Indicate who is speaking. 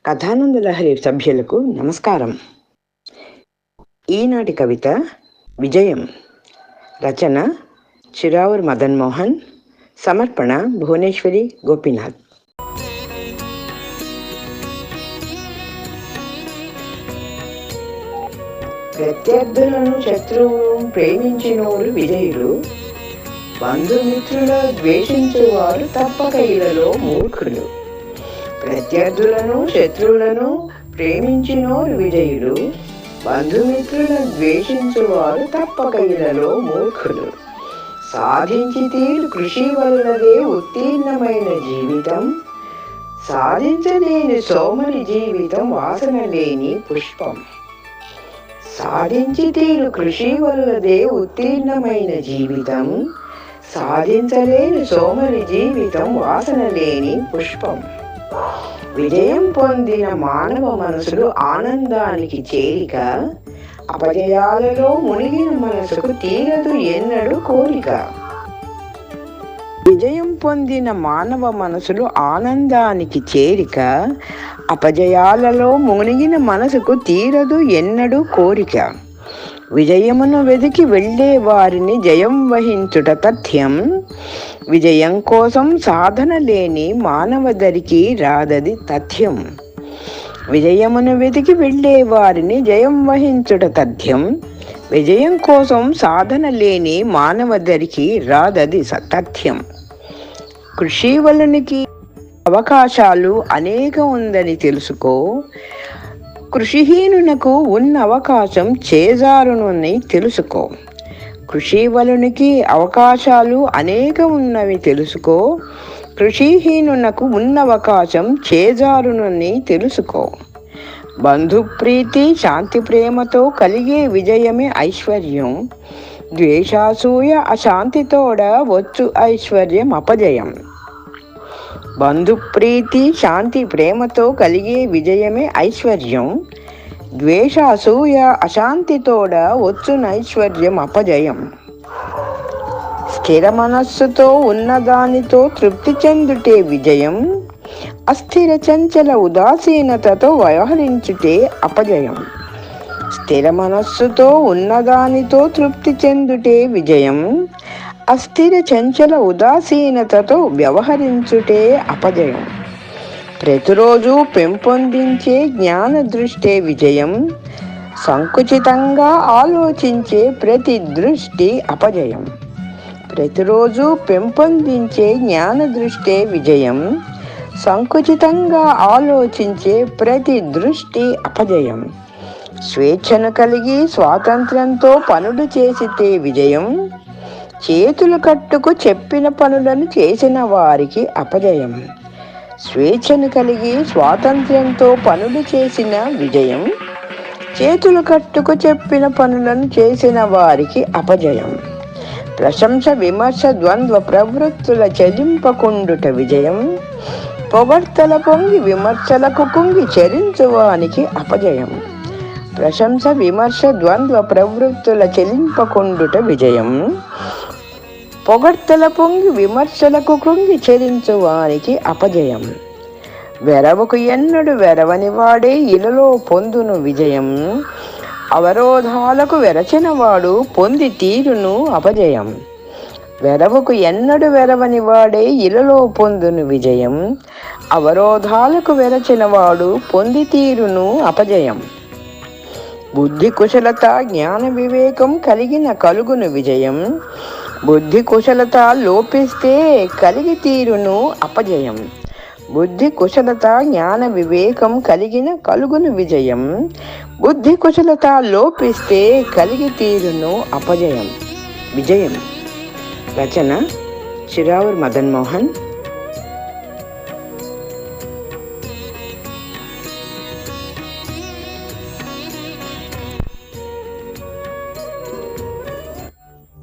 Speaker 1: కథానంద లహరి సభ్యులకు నమస్కారం. ఈనాటి కవిత విజయం. రచన చిరావూరు మదన్మోహన్. సమర్పణ భువనేశ్వరి గోపీనాథ్. ప్రత్యర్థులను శత్రువులను ప్రేమించినోరు విజయులు, బంధుమిత్రుల ద్వేషించువారు తప్పక ఇలలో మూర్ఖులు. ప్రత్యర్థులను శత్రువులను ప్రేమించినోరు విజయులు, బంధుమిత్రులను ద్వేషించువారు తప్పక ఇలలో మూర్ఖులు. సాధించి తీరు కృషి వల్లదే ఉత్తీర్ణమైన జీవితం, సాధించలేని సోమరి జీవితం వాసన లేని పుష్పం. సాధించి తీరు కృషి వల్లదే ఉత్తీర్ణమైన జీవితం, సాధించలేని సోమరి జీవితం వాసన లేని పుష్పం. విజయం పొందిన మానవ మనసులు ఆనందానికి చేరిక, అపజయాలలో మునిగిన మనసుకు తీరదు ఎన్నడూ కోరిక. విజయం పొందిన మానవ మనసులు ఆనందానికి చేరిక, అపజయాలలో మునిగిన మనసుకు తీరదు ఎన్నడూ కోరిక. విజయమును వెదికి వెళ్ళే వారిని జయం వహించుట తథ్యం, విజయం కోసం సాధన లేని మానవదరికి రాదది తథ్యం. విజయమును వెతికి వెళ్ళే వారిని జయం వహించుట తథ్యం, విజయం కోసం సాధన లేని మానవదరికి రాదది తథ్యం. కృషి వలనికి అవకాశాలు అనేక ఉందని తెలుసుకో, కృషిహీనునకు ఉన్న అవకాశం చేజారునని తెలుసుకో. కృషి వలనికి అవకాశాలు అనేక ఉన్నవి తెలుసుకో, కృషిహీనునకు ఉన్న అవకాశం చేజారునని తెలుసుకో. బంధుప్రీతి శాంతి ప్రేమతో కలిగే విజయమే ఐశ్వర్యం, ద్వేషాసూయ అశాంతితోడ వచ్చు ఐశ్వర్యం అపజయం. బంధుప్రీతి శాంతి ప్రేమతో కలిగే విజయమే ఐశ్వర్యం, ద్వేషాసూయ అశాంతితోడ వచ్చు ఐశ్వర్యం అపజయం. స్థిర మనస్సుతో ఉన్నదానితో తృప్తి చెందుటే విజయం, అస్థిర చంచల ఉదాసీనతతో వ్యవహరించుటే అపజయం. స్థిర మనస్సుతో ఉన్నదానితో తృప్తి చెందుటే విజయం, అస్థిర చంచల ఉదాసీనతతో వ్యవహరించుటే అపజయం. ప్రతిరోజు పెంపొందించే జ్ఞాన దృష్టే విజయం, సంకుచితంగా ఆలోచించే ప్రతి దృష్టి అపజయం. ప్రతిరోజు పెంపొందించే జ్ఞాన దృష్టే విజయం, సంకుచితంగా ఆలోచించే ప్రతి దృష్టి అపజయం. స్వేచ్ఛను కలిగి స్వాతంత్ర్యంతో పనులు చేసితే విజయం, చేతులు కట్టుకు చెప్పిన పనులను చేసిన వారికి అపజయం. స్వేచ్ఛను కలిగి స్వాతంత్ర్యంతో పనులు చేసిన విజయం, చేతులు కట్టుకు చెప్పిన పనులను చేసిన వారికి అపజయం. ప్రశంస విమర్శ ద్వంద్వ ప్రవృత్తుల చెలింపకుండుట విజయం, పొగడ్తల పొంగి విమర్శలకు కుంగి చరించువానికి అపజయం. ప్రశంస విమర్శ ద్వంద్వ ప్రవృత్తుల చెలింపకుండుట విజయం, పొగడ్తల పొంగి విమర్శలకు కృంగి చెరించువానికి అపజయం. వెరవకు ఎన్నడు వెరవని వాడే ఇలలో పొందును విజయం, అవరోధాలకు వెరచినవాడు పొంది తీరును అపజయం. వెరవకు ఎన్నడు వెరవని వాడే ఇలలో పొందును విజయం, అవరోధాలకు వెరచినవాడు పొంది తీరును అపజయం. బుద్ధి కుశలత జ్ఞాన వివేకం కలిగిన కలుగును విజయం, బుద్ధి కుశలత లోపిస్తే కలిగి తీరును అపజయం. బుద్ధి కుశలత జ్ఞాన వివేకం కలిగిన కలుగును విజయం, బుద్ధి కుశలత లోపిస్తే కలిగి తీరును అపజయం. విజయం. రచన చిరావూరు మదన్మోహన్.